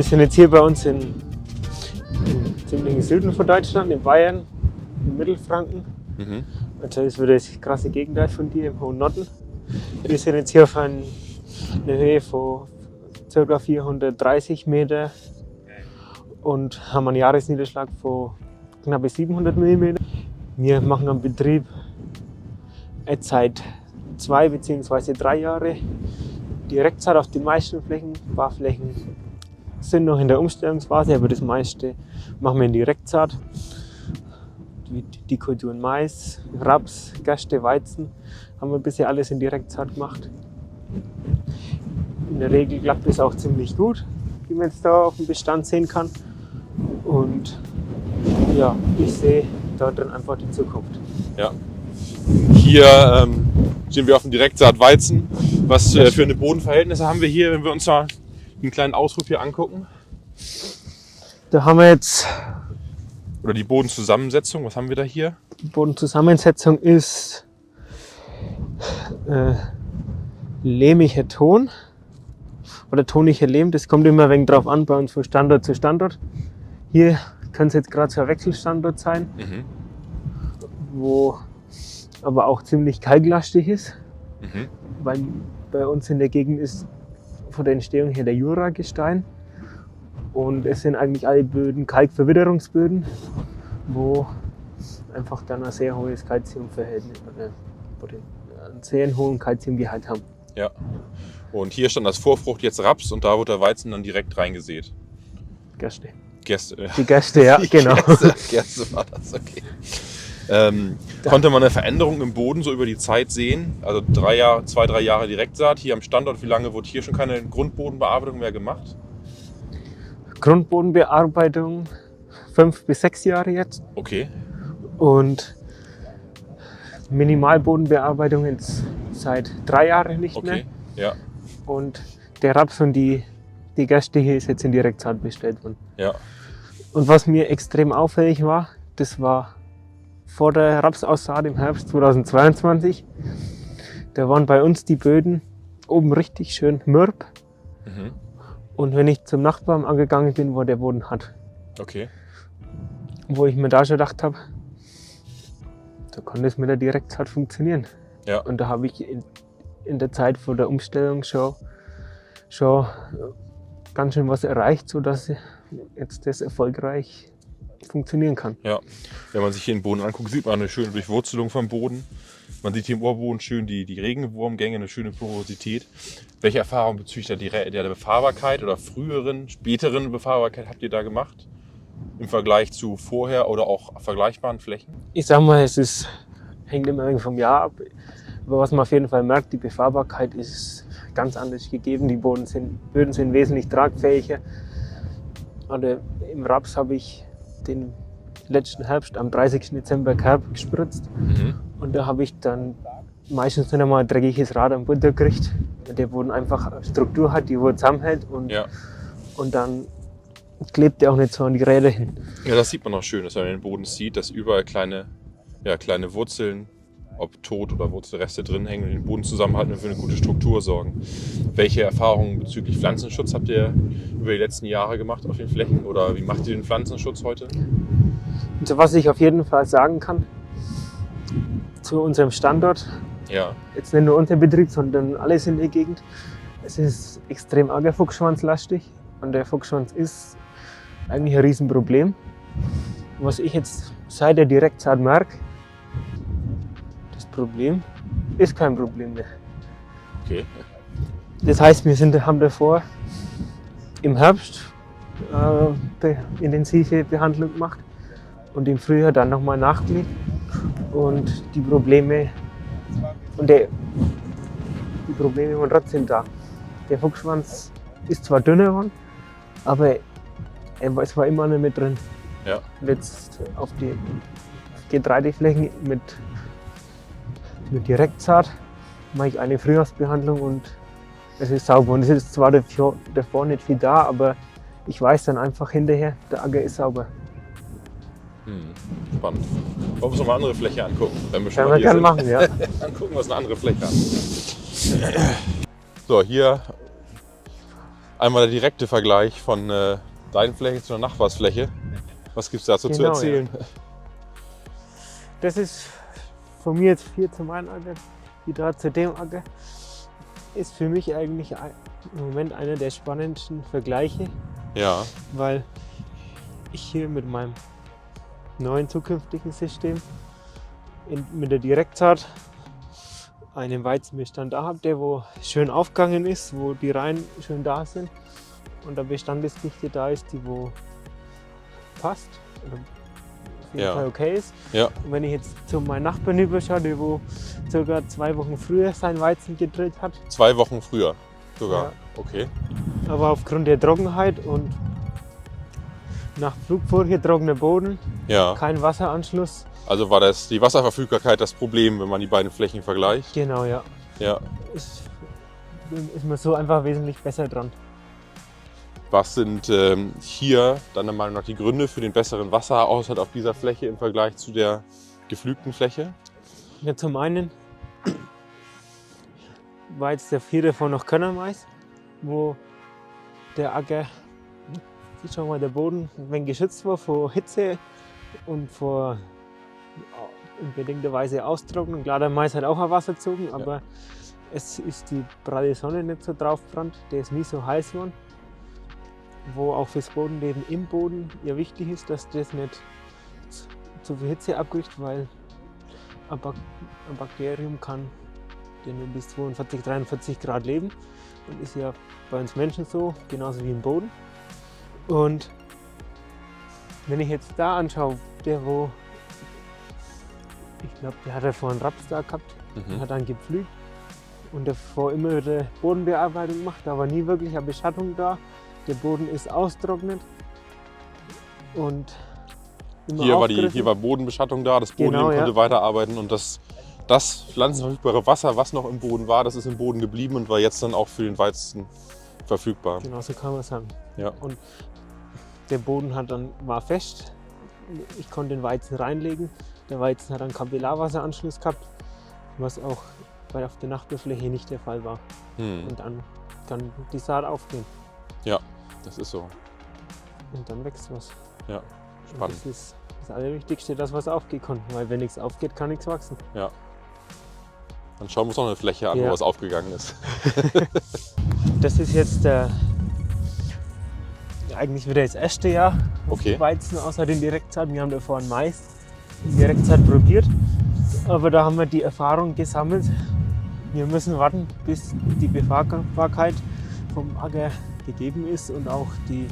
wir sind jetzt hier bei uns im ziemlichen Süden von Deutschland, in Bayern, in Mittelfranken. Also das ist wieder das krasse Gegenteil von dir im hohen Norden. Wir sind jetzt hier auf einer Höhe von ca. 430 Meter und haben einen Jahresniederschlag von knapp 700 mm. Wir machen am Betrieb jetzt seit 2 bzw. 3 Jahren Direktsaat auf den meisten Flächen. Ein paar Flächen sind noch in der Umstellungsphase, aber das meiste machen wir in Direktsaat. Die Kulturen Mais, Raps, Gerste, Weizen haben wir bisher alles in Direktsaat gemacht. In der Regel klappt es auch ziemlich gut, wie man jetzt da auf dem Bestand sehen kann. Und ja, ich sehe da drin einfach die Zukunft. Ja. Hier sind wir auf dem Direktsaat Weizen. Was für eine Bodenverhältnisse haben wir hier, wenn wir uns da einen kleinen Ausruf hier angucken? Da haben wir jetzt, oder die Bodenzusammensetzung, was haben wir da hier? die Bodenzusammensetzung ist lehmiger Ton oder toniger Lehm. Das kommt immer ein wenig drauf an bei uns von Standort zu Standort. Hier kann es jetzt gerade so ein Wechselstandort sein, wo aber auch ziemlich kalklastig ist, weil bei uns in der Gegend ist von der Entstehung her der Juragestein und es sind eigentlich alle Böden Kalkverwitterungsböden, wo einfach dann ein sehr hohes Kalziumverhältnis oder einen sehr hohen Kalziumgehalt haben. Ja. Und hier stand als Vorfrucht jetzt Raps und da wurde der Weizen dann direkt reingesät. Gerste. Gerste. Die Gerste, ja, genau. Gerste war das, okay. Konnte man eine Veränderung im Boden so über die Zeit sehen? Also 2, 3 Jahre Direktsaat hier am Standort. Wie lange wurde hier schon keine Grundbodenbearbeitung mehr gemacht? Grundbodenbearbeitung 5 bis 6 Jahre jetzt. Okay. Und Minimalbodenbearbeitung jetzt seit 3 Jahren nicht mehr. Okay, ja. Und der Raps und die Gerste hier ist jetzt in Direktsaat bestellt worden. Ja. Und was mir extrem auffällig war, das war vor der Rapsaussaat im Herbst 2022. Da waren bei uns die Böden oben richtig schön mürb. Und wenn ich zum Nachbarn angegangen bin, war der Boden hart. Okay. Wo ich mir da schon gedacht habe, da kann das mit der Direktsaat funktionieren. Ja. Und da habe ich in der Zeit vor der Umstellung schon ganz schön was erreicht, sodass jetzt das erfolgreich funktionieren kann. Ja, wenn man sich hier den Boden anguckt, sieht man eine schöne Durchwurzelung vom Boden. Man sieht hier im Oberboden schön die Regenwurmgänge, eine schöne Porosität. Welche Erfahrungen bezüglich der Befahrbarkeit oder früheren, späteren Befahrbarkeit habt ihr da gemacht? Im Vergleich zu vorher oder auch vergleichbaren Flächen? Ich sag mal, hängt immer irgendwie vom Jahr ab. Aber was man auf jeden Fall merkt, die Befahrbarkeit ist ganz anders gegeben. Die Böden sind wesentlich tragfähiger. Oder im Raps habe ich den letzten Herbst am 30. Dezember Kerb gespritzt. Und da habe ich dann meistens nicht einmal ein dreckiges Rad am Boden gekriegt. Der Boden einfach eine Struktur hat, die wo zusammenhält und dann klebt der auch nicht so an die Räder hin. Ja, das sieht man auch schön, dass man den Boden sieht, dass überall kleine Wurzeln, ob tot oder Wurzelreste drin hängen und den Boden zusammenhalten und für eine gute Struktur sorgen. Welche Erfahrungen bezüglich Pflanzenschutz habt ihr über die letzten Jahre gemacht auf den Flächen oder wie macht ihr den Pflanzenschutz heute? Also was ich auf jeden Fall sagen kann zu unserem Standort, jetzt nicht nur unser Betrieb, sondern alles in der Gegend, es ist extrem arger Fuchsschwanzlastig und der Fuchsschwanz ist eigentlich ein Riesenproblem. Was ich jetzt seit der Direktsaat merke, das Problem ist kein Problem mehr. Okay. Das heißt, wir haben davor im Herbst intensive Behandlung gemacht und im Frühjahr dann nochmal nachgelegt. Und die Probleme waren trotzdem da. Der Fuchsschwanz ist zwar dünner geworden, aber es war immer noch mit drin. Ja. Und jetzt auf die Getreideflächen mit Direktsaat mache ich eine Frühjahrsbehandlung und es ist sauber. Und es ist zwar davor nicht viel da, aber ich weiß dann einfach hinterher, der Acker ist sauber. Spannend. Wollen wir uns noch mal eine andere Fläche angucken? Wenn wir schon Kann mal man hier gerne sind. machen, ja. Dann gucken wir uns eine andere Fläche an. So, hier Einmal der direkte Vergleich von deiner Fläche zu einer Nachbarsfläche. Was gibt es dazu zu Genau, erzählen? ja. Das ist von mir jetzt hier zu meinem Acker, die da zu dem Acker. Ist für mich eigentlich im Moment einer der spannendsten Vergleiche, Ja, weil ich hier mit meinem neuen zukünftigen System mit der Direktsaat einen Weizenbestand da habe, der wo schön aufgegangen ist, wo die Reihen schön da sind und der Bestandesdichte da ist, die wo passt oder auf jeden Ja. Fall okay ist. ja. Und wenn ich jetzt zu meinen Nachbarn überschaue, der wo ca. 2 Wochen früher sein Weizen gedrillt hat, 2 Wochen früher sogar. Ja. Okay. aber aufgrund der Trockenheit und nach Flugfurche trockener Boden, Ja. kein Wasseranschluss. Also war das die Wasserverfügbarkeit das Problem, wenn man die beiden Flächen vergleicht? Genau, ja. Ja. Ist man so einfach wesentlich besser dran. Was sind hier deiner Meinung nach die Gründe für den besseren Wasserhaushalt auf dieser Fläche im Vergleich zu der geflügten Fläche? Ja, zum einen war jetzt der 4. davon noch Könnermais, wo der Acker, sieht schon mal, der Boden, wenn geschützt war vor Hitze und vor in bedingter Weise austrocknen. Klar, der Mais hat auch ein Wasser gezogen, aber es ist die pralle Sonne nicht so drauf gebrannt, der ist nie so heiß geworden. Wo auch fürs Bodenleben im Boden ja wichtig ist, dass das nicht zu viel Hitze abkriegt, weil ein Bakterium kann ja nur bis 42, 43 Grad leben und ist ja bei uns Menschen so, genauso wie im Boden. Und wenn ich jetzt da anschaue, der wo, ich glaube, der hat ja vorhin Raps da gehabt, hat dann gepflügt und davor immer wieder Bodenbearbeitung gemacht, da war nie wirklich eine Beschattung da. Der Boden ist austrocknet und immer Hier war Bodenbeschattung da, das Bodenleben Genau, ja. konnte weiterarbeiten und das pflanzenverfügbare Wasser, was noch im Boden war, das ist im Boden geblieben und war jetzt dann auch für den Weizen verfügbar. Genau, so kann man sagen. Ja. Und der Boden war fest. Ich konnte den Weizen reinlegen. Der Weizen hat einen Kapillarwasseranschluss gehabt, was auch auf der Nachbarfläche nicht der Fall war. Und dann kann die Saat aufgehen Ja, das ist so. und dann wächst was. Ja, Und spannend. das ist das Allerwichtigste, dass was aufgehen kann. Weil wenn nichts aufgeht, kann nichts wachsen. Ja. Dann schauen wir uns noch eine Fläche an, Ja. wo was aufgegangen ist. Das ist jetzt eigentlich wieder das erste Jahr Okay. Weizen außer den Direktsaat. Wir haben davor einen Mais in Direktsaat probiert, aber da haben wir die Erfahrung gesammelt. Wir müssen warten, bis die Befahrbarkeit vom Acker gegeben ist und auch die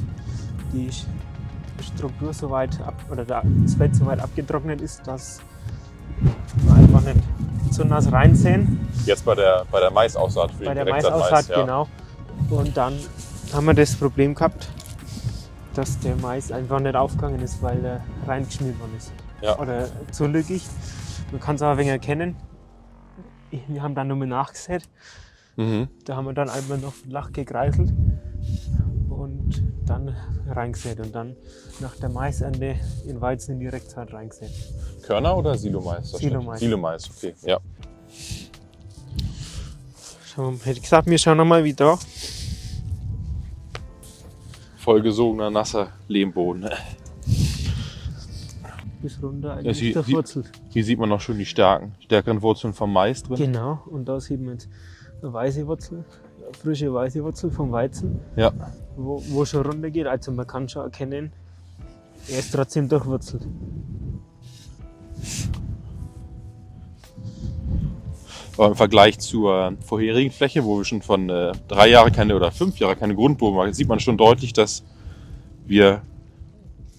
Struktur soweit oder das Feld soweit abgetrocknet ist, dass wir einfach nicht zu nass reinsäen. Jetzt bei der Maisaussaat für Bei den der Direktsaat-Mais, Maisaussaat, ja. genau. Und dann haben wir das Problem gehabt, dass der Mais einfach nicht aufgegangen ist, weil er reingeschmiert worden ist. Ja. Oder zu lückig. Man kann es auch ein wenig erkennen. Wir haben dann nochmal nachgesät. Da haben wir dann einmal noch flach gekreiselt und dann reingesät. Und dann nach der Maisernte in Weizen in die Direktsaat reingesät. Körner oder Silomais? Das Silomais. stimmt. Silomais, okay. Ja. Hätte ich gesagt, wir schauen nochmal wie da. Vollgesogener, nasser Lehmboden. Bis runter Ja, eigentlich durchwurzelt. Hier sieht man noch schön die stärkeren Wurzeln vom Mais drin. Genau, und da sieht man jetzt eine weiße Wurzel, eine frische weiße Wurzel vom Weizen, Ja. wo schon runter geht. Also man kann schon erkennen, er ist trotzdem durchwurzelt. Aber im Vergleich zur vorherigen Fläche, wo wir schon von 3 Jahre oder 5 Jahre keine Grundboden waren, sieht man schon deutlich, dass wir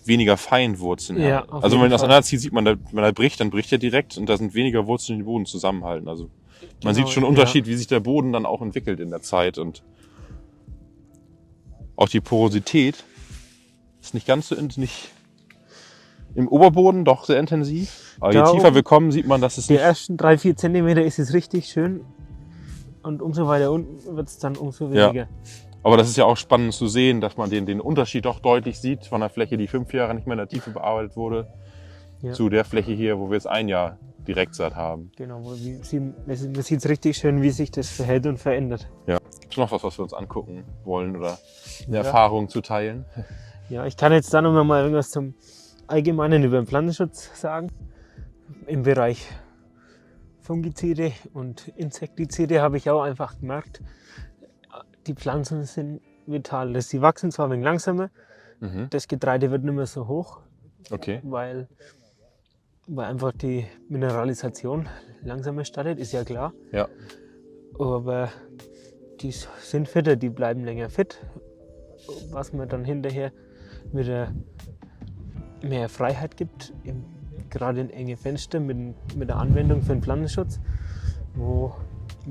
weniger Feinwurzeln Ja, haben. auf Also wenn man jeden das Fall. aneinander zieht, sieht man, wenn er bricht, dann bricht er direkt und da sind weniger Wurzeln, die den Boden zusammenhalten. Also man Genau, sieht schon einen Unterschied, wie sich der Boden dann auch entwickelt in der Zeit. Und auch die Porosität ist nicht ganz so nicht im Oberboden doch sehr intensiv. Aber je Da tiefer oben- wir kommen, sieht man, dass es Die nicht. ersten 3-4 Zentimeter ist es richtig schön und umso weiter unten wird es dann umso weniger. Aber das ist ja auch spannend zu sehen, dass man den Unterschied doch deutlich sieht von der Fläche, die 5 Jahre nicht mehr in der Tiefe bearbeitet wurde, Ja. zu der Fläche hier, wo wir jetzt 1 Jahr Direktsaat haben. Genau, man sieht es richtig schön, wie sich das verhält und verändert. Gibt es noch was wir uns angucken wollen oder eine Ja. Erfahrung zu teilen? Ja, ich kann jetzt dann noch mal irgendwas zum Allgemeinen über den Pflanzenschutz sagen. Im Bereich Fungizide und Insektizide habe ich auch einfach gemerkt, die Pflanzen sind vital. Sie wachsen zwar ein wenig langsamer, das Getreide wird nicht mehr so hoch, Okay. weil einfach die Mineralisation langsamer startet, ist ja klar. Ja. Aber die sind fitter, die bleiben länger fit, was mir dann hinterher wieder mehr Freiheit gibt, gerade in enge Fenster mit der Anwendung für den Pflanzenschutz, wo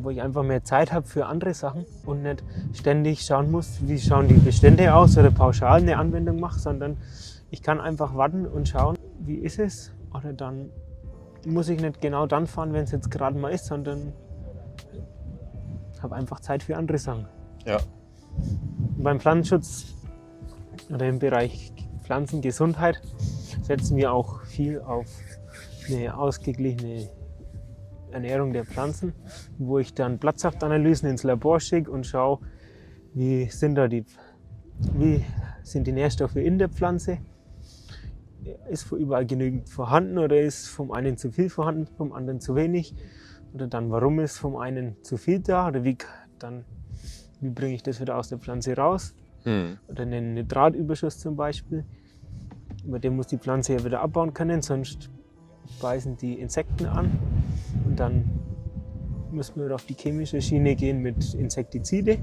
ich einfach mehr Zeit habe für andere Sachen und nicht ständig schauen muss, wie schauen die Bestände aus oder pauschal eine Anwendung mache, sondern ich kann einfach warten und schauen, wie ist es, oder dann muss ich nicht genau dann fahren, wenn es jetzt gerade mal ist, sondern habe einfach Zeit für andere Sachen. Ja. Und beim Pflanzenschutz oder im Bereich Pflanzengesundheit setzen wir auch viel auf eine ausgeglichene Ernährung der Pflanzen, wo ich dann Blattsaftanalysen ins Labor schicke und schaue, wie sind die Nährstoffe in der Pflanze. Ist überall genügend vorhanden oder ist vom einen zu viel vorhanden, vom anderen zu wenig? Oder dann, warum ist vom einen zu viel da? Oder wie bringe ich das wieder aus der Pflanze raus? Oder einen Nitratüberschuss zum Beispiel. Über den muss die Pflanze ja wieder abbauen können, sonst beißen die Insekten an. Und dann müssen wir auf die chemische Schiene gehen mit Insektizide.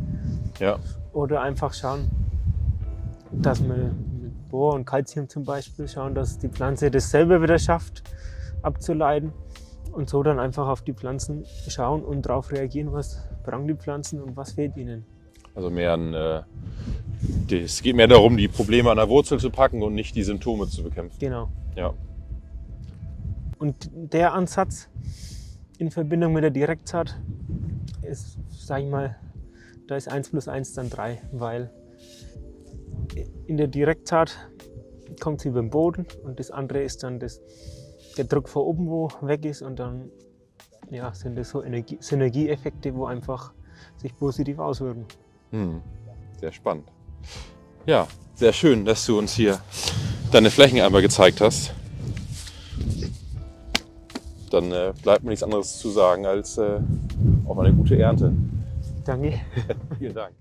Ja. Oder einfach schauen, dass wir mit Bohr und Calcium zum Beispiel schauen, dass die Pflanze das selber wieder schafft abzuleiten. Und so dann einfach auf die Pflanzen schauen und darauf reagieren, was brauchen die Pflanzen und was fehlt ihnen. Also es geht mehr darum, die Probleme an der Wurzel zu packen und nicht die Symptome zu bekämpfen. Genau. Ja. Und der Ansatz in Verbindung mit der Direktsaat ist, sag ich mal, da ist 1 + 1 dann 3, weil in der Direktsaat kommt sie über den Boden und das andere ist dann der Druck von oben, wo weg ist, und dann sind das so Synergieeffekte, wo einfach sich positiv auswirken. Sehr spannend. Ja, sehr schön, dass du uns hier deine Flächen einmal gezeigt hast. Dann bleibt mir nichts anderes zu sagen als auf eine gute Ernte. Danke. Vielen Dank.